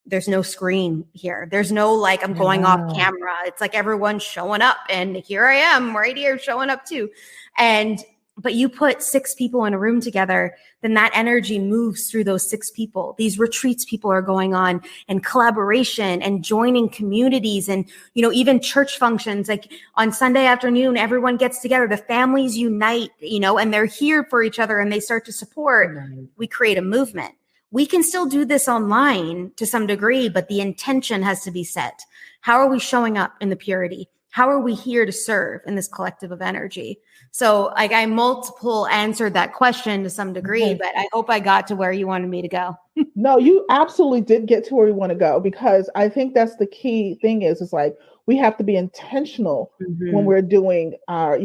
there's no screen here. There's no, like, I'm going off camera. It's like everyone's showing up, and here I am right here showing up too. But you put 6 people in a room together, then that energy moves through those 6 people. These retreats people are going on, and collaboration and joining communities, and, even church functions. Like on Sunday afternoon, everyone gets together, the families unite, and they're here for each other, and they start to support. Right. We create a movement. We can still do this online to some degree, but the intention has to be set. How are we showing up in the purity? How are we here to serve in this collective of energy? So I multiple answered that question to some degree, but I hope I got to where you wanted me to go. No, you absolutely did get to where you want to go, because I think that's the key thing is like, we have to be intentional when we're doing our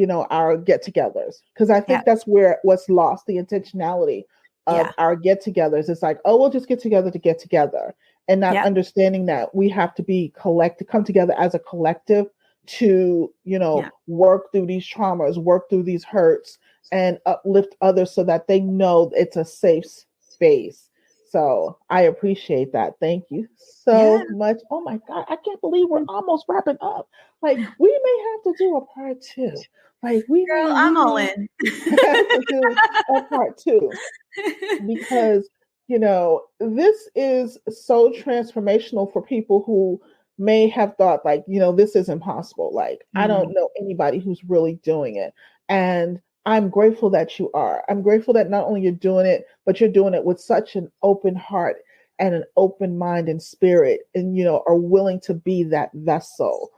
get-togethers. Because I think that's where what's lost, the intentionality of our get-togethers. It's like, oh, we'll just get together to get together, and not understanding that we have to be collective, come together as a collective to, work through these traumas, work through these hurts, and uplift others so that they know it's a safe space. So I appreciate that. Thank you so much. Oh my God, I can't believe we're almost wrapping up. Like, we may have to do a part 2. Like, I'm all in. have to do a part 2, because this is so transformational for people who may have thought, like, this is impossible. Like, I don't know anybody who's really doing it. And I'm grateful that you are. I'm grateful that not only you're doing it, but you're doing it with such an open heart and an open mind and spirit, and, are willing to be that vessel,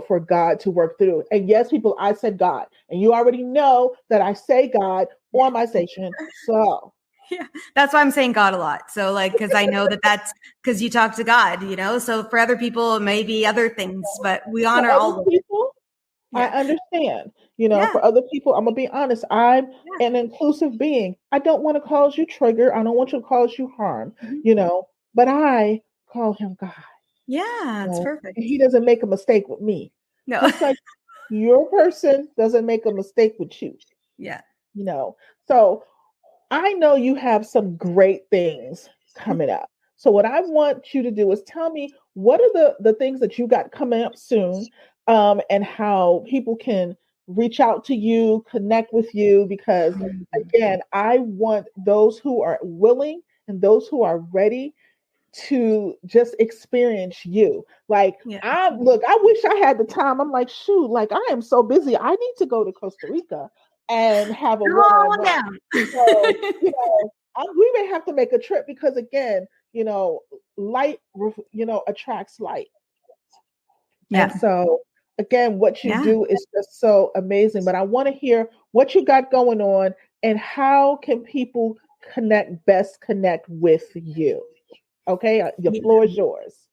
for God to work through. And yes, people, I said God, and you already know that I say God on my station. So yeah, that's why I'm saying God a lot. So, like, because I know that's because you talk to God, So for other people, it may be other things, but we honor all of people. I understand. For other people, I'm gonna be honest. I'm an inclusive being. I don't want to cause you trigger. I don't want to cause you harm. But I call him God. Yeah, it's perfect. And he doesn't make a mistake with me. No, just like your person doesn't make a mistake with you. Yeah. So I know you have some great things coming up. So what I want you to do is tell me, what are the things that you got coming up soon, and how people can reach out to you, connect with you, because again, I want those who are willing and those who are ready to just experience you. Like, I wish I had the time. I'm like, shoot, like, I am so busy. I need to go to Costa Rica and have a one-on-one. So, we may have to make a trip, because again, light, attracts light. And so again, what you do is just so amazing. But I want to hear what you got going on, and how can people best connect with you. Okay, the floor is yours.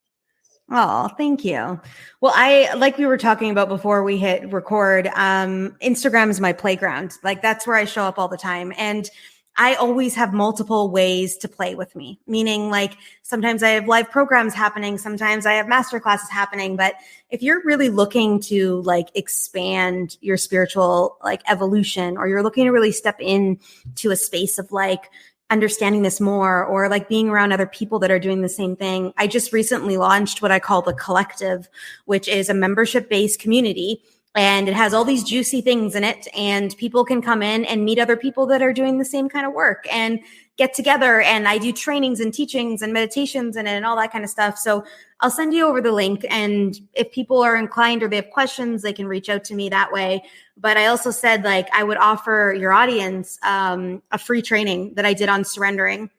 Oh, thank you. Well, like we were talking about before we hit record, Instagram is my playground. Like, that's where I show up all the time. And I always have multiple ways to play with me, meaning, like, sometimes I have live programs happening. Sometimes I have master classes happening. But if you're really looking to, like, expand your spiritual, like, evolution, or you're looking to really step into a space of, like, understanding this more, or like being around other people that are doing the same thing, I just recently launched what I call the Collective, which is a membership-based community And it has all these juicy things in it, and people can come in and meet other people that are doing the same kind of work and get together. And I do trainings and teachings and meditations and all that kind of stuff. So I'll send you over the link. And if people are inclined or they have questions, they can reach out to me that way. But I also said, like, I would offer your audience a free training that I did on surrendering.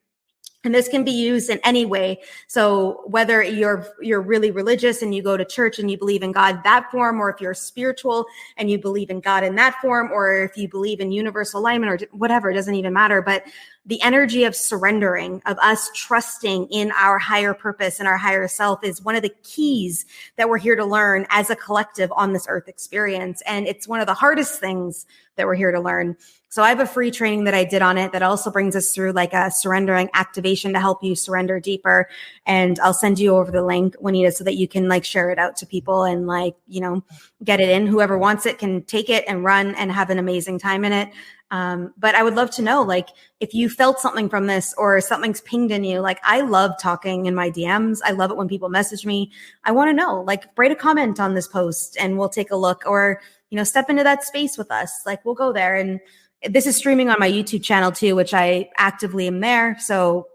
And this can be used in any way. So whether you're really religious and you go to church and you believe in God that form, or if you're spiritual and you believe in God in that form, or if you believe in universal alignment or whatever, it doesn't even matter. But the energy of surrendering, of us trusting in our higher purpose and our higher self, is one of the keys that we're here to learn as a collective on this earth experience. And it's one of the hardest things that we're here to learn. So I have a free training that I did on it that also brings us through like a surrendering activation to help you surrender deeper. And I'll send you over the link, Juanita, so that you can like share it out to people and like, you know, get it in. Whoever wants it can take it and run and have an amazing time in it. But I would love to know, like, if you felt something from this or something's pinged in you. Like, I love talking in my DMs. I love it when people message me. I want to know, like, write a comment on this post and we'll take a look, or, you know, step into that space with us. Like, we'll go there. And this is streaming on my YouTube channel too, which I actively am there. So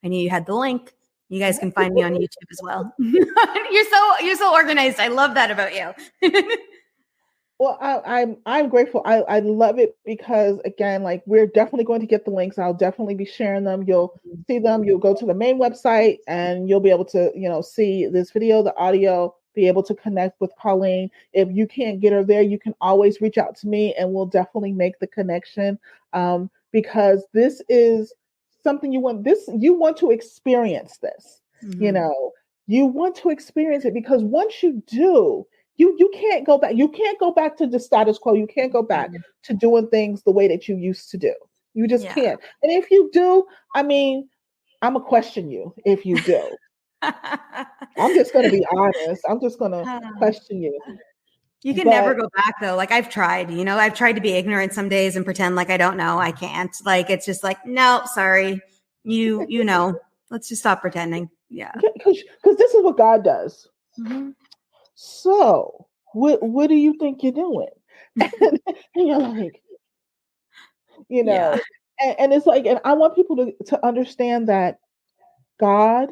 I knew you had the link. You guys can find me on YouTube as well. You're so organized. I love that about you. Well, I'm grateful. I love it because, again, like, we're definitely going to get the links. I'll definitely be sharing them. You'll see them. You'll go to the main website and you'll be able to, you know, see this video, the audio, be able to connect with Colleen. If you can't get her there, you can always reach out to me and we'll definitely make the connection, because this is something you want to experience this. Mm-hmm. You know, you want to experience it, because once you do, you can't go back. You can't go back to the status quo. You can't go back to doing things the way that you used to do. You just can't. And if you do, I mean, I'm gonna question you if you do. I'm just going to be honest. I'm just going to question you. You can never go back though. Like, I've tried, you know, I've tried to be ignorant some days and pretend like I don't know. I can't. Like, it's just like, no, sorry. You know, let's just stop pretending. Yeah. Because this is what God does. Mm-hmm. So what do you think you're doing? And you're like, you know, and it's like, and I want people to understand that God,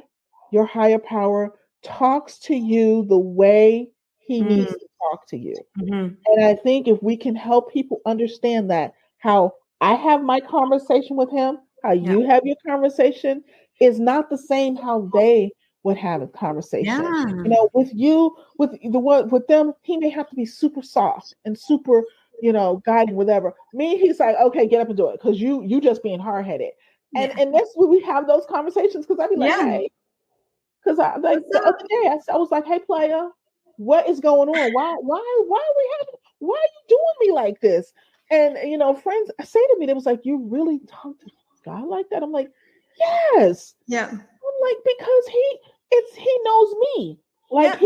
your higher power, talks to you the way he needs to talk to you. Mm-hmm. And I think if we can help people understand that, how I have my conversation with him, how you have your conversation is not the same how they would have a conversation. You know, with you, with them, he may have to be super soft and super, you know, guiding, whatever. Me, he's like, okay, get up and do it, because you just being hard-headed. And that's when we have those conversations, because I'd be like, hey, because like the other day I was like, hey, player, what is going on? Why are you doing me like this? And, you know, friends say to me, they was like, you really talk to God like that? I'm like, yes. Yeah. I'm like, because he knows me. Like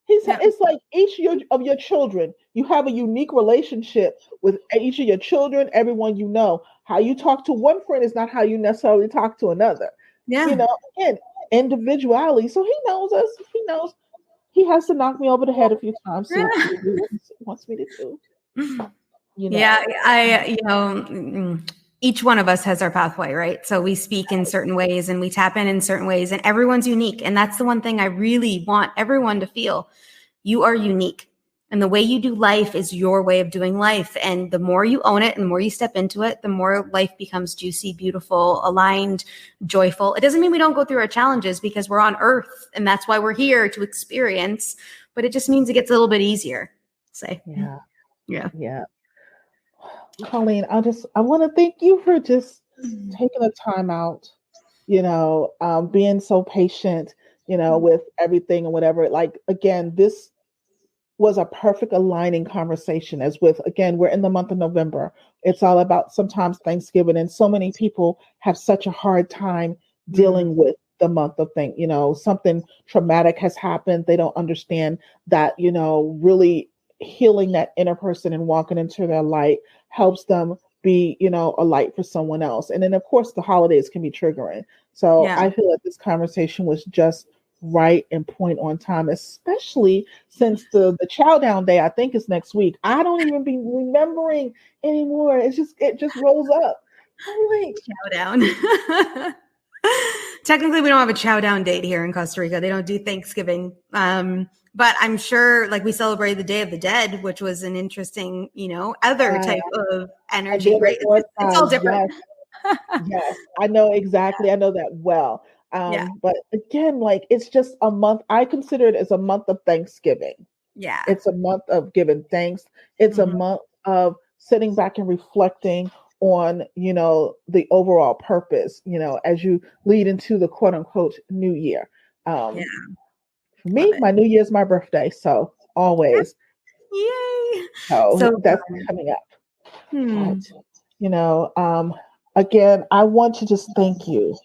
it's like each of your children, you have a unique relationship with each of your children, everyone you know. How you talk to one friend is not how you necessarily talk to another. Yeah. You know, again, individuality. So he knows us. He knows he has to knock me over the head a few times. So he wants me to do. You know? Yeah, each one of us has our pathway, right? So we speak in certain ways and we tap in certain ways, and everyone's unique. And that's the one thing I really want everyone to feel. You are unique. And the way you do life is your way of doing life. And the more you own it and the more you step into it, the more life becomes juicy, beautiful, aligned, joyful. It doesn't mean we don't go through our challenges, because we're on earth and that's why we're here to experience. But it just means it gets a little bit easier. Say, yeah. Colleen, I want to thank you for just taking the time out, you know, being so patient, you know, with everything and whatever. Like, again, this was a perfect aligning conversation, as with, again, we're in the month of November. It's all about sometimes Thanksgiving, and so many people have such a hard time dealing with the month of you know, something traumatic has happened. They don't understand that, you know, really healing that inner person and walking into their light helps them be, you know, a light for someone else. And then, of course, the holidays can be triggering. So I feel that this conversation was just right and point on time, especially since the chow down day, I think, is next week. I don't even be remembering anymore. It just rolls up. I'm like, Chow down. Technically, we don't have a chow down date here in Costa Rica. They don't do Thanksgiving. But I'm sure like we celebrated the Day of the Dead, which was an interesting, other type of energy, right? It's all different. Yes, yes, I know exactly. I know that well. Yeah. But again, like it's just a month. I consider it as a month of Thanksgiving. Yeah. It's a month of giving thanks. It's a month of sitting back and reflecting on, the overall purpose, as you lead into the quote unquote new year. Yeah. For me, my new year is my birthday. So always. Yay. So that's coming up. But, again, I want to just thank you.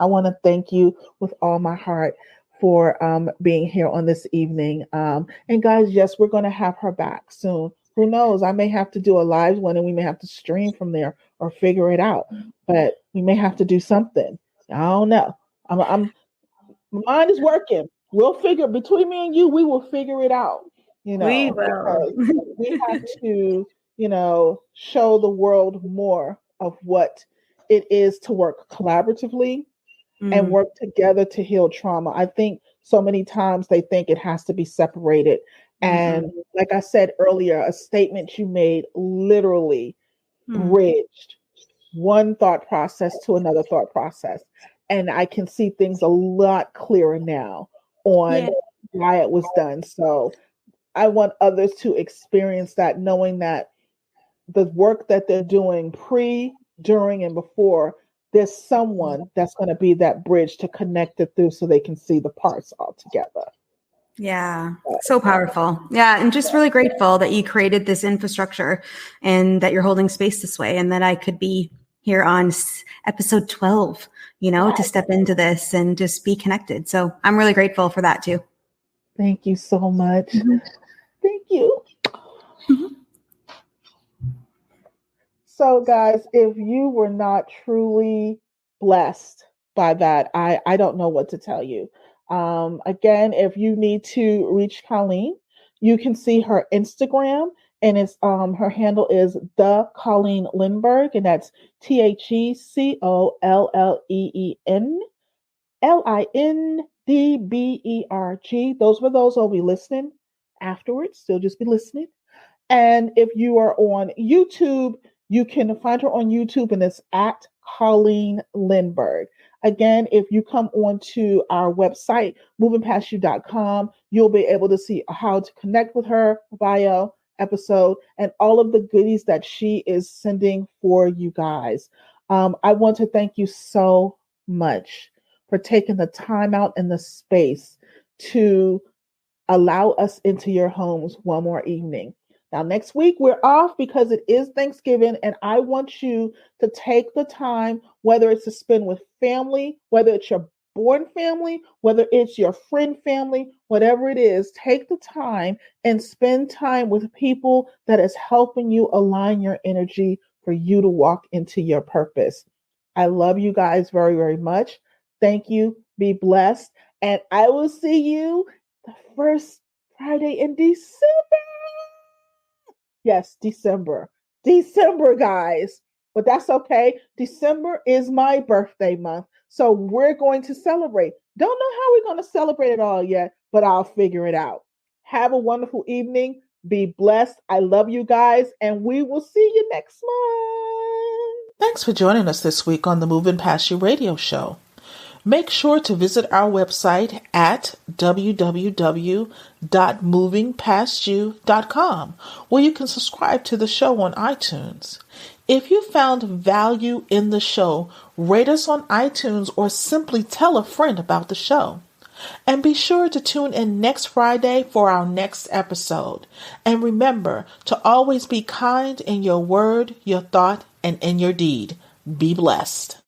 I want to thank you with all my heart for being here on this evening. And guys, yes, we're going to have her back soon. Who knows? I may have to do a live one and we may have to stream from there or figure it out. But we may have to do something. I don't know. My mind is working. We'll figure between me and you, we will figure it out. We will. We have to, show the world more of what it is to work collaboratively and work together to heal trauma. I think so many times they think it has to be separated. And like I said earlier, a statement you made literally bridged one thought process to another thought process. And I can see things a lot clearer now on why it was done. So I want others to experience that, knowing that the work that they're doing pre, during, and before, there's someone that's going to be that bridge to connect it through so they can see the parts all together. Yeah, so powerful. Yeah, and just really grateful that you created this infrastructure and that you're holding space this way and that I could be here on episode 12, to step into this and just be connected. So I'm really grateful for that too. Thank you so much. Thank you. So guys, if you were not truly blessed by that, I don't know what to tell you. Again, if you need to reach Colleen, you can see her Instagram, and it's her handle is the Colleen Lindberg, and that's TheColleen Those were those who'll be listening afterwards. They'll just be listening. And if you are on YouTube, you can find her on YouTube, and it's at Colleen Lindberg. Again, if you come onto our website, movingpastyou.com, you'll be able to see how to connect with her, bio, episode, and all of the goodies that she is sending for you guys. I want to thank you so much for taking the time out and the space to allow us into your homes one more evening. Now, next week, we're off because it is Thanksgiving, and I want you to take the time, whether it's to spend with family, whether it's your born family, whether it's your friend family, whatever it is, take the time and spend time with people that is helping you align your energy for you to walk into your purpose. I love you guys very, very much. Thank you. Be blessed. And I will see you the first Friday in December. Yes, December, guys. But that's okay. December is my birthday month. So we're going to celebrate. Don't know how we're going to celebrate it all yet, but I'll figure it out. Have a wonderful evening. Be blessed. I love you guys, and we will see you next month. Thanks for joining us this week on the Moving Past You radio show. Make sure to visit our website at www.movingpastyou.com, where you can subscribe to the show on iTunes. If you found value in the show, rate us on iTunes or simply tell a friend about the show. And be sure to tune in next Friday for our next episode. And remember to always be kind in your word, your thought, and in your deed. Be blessed.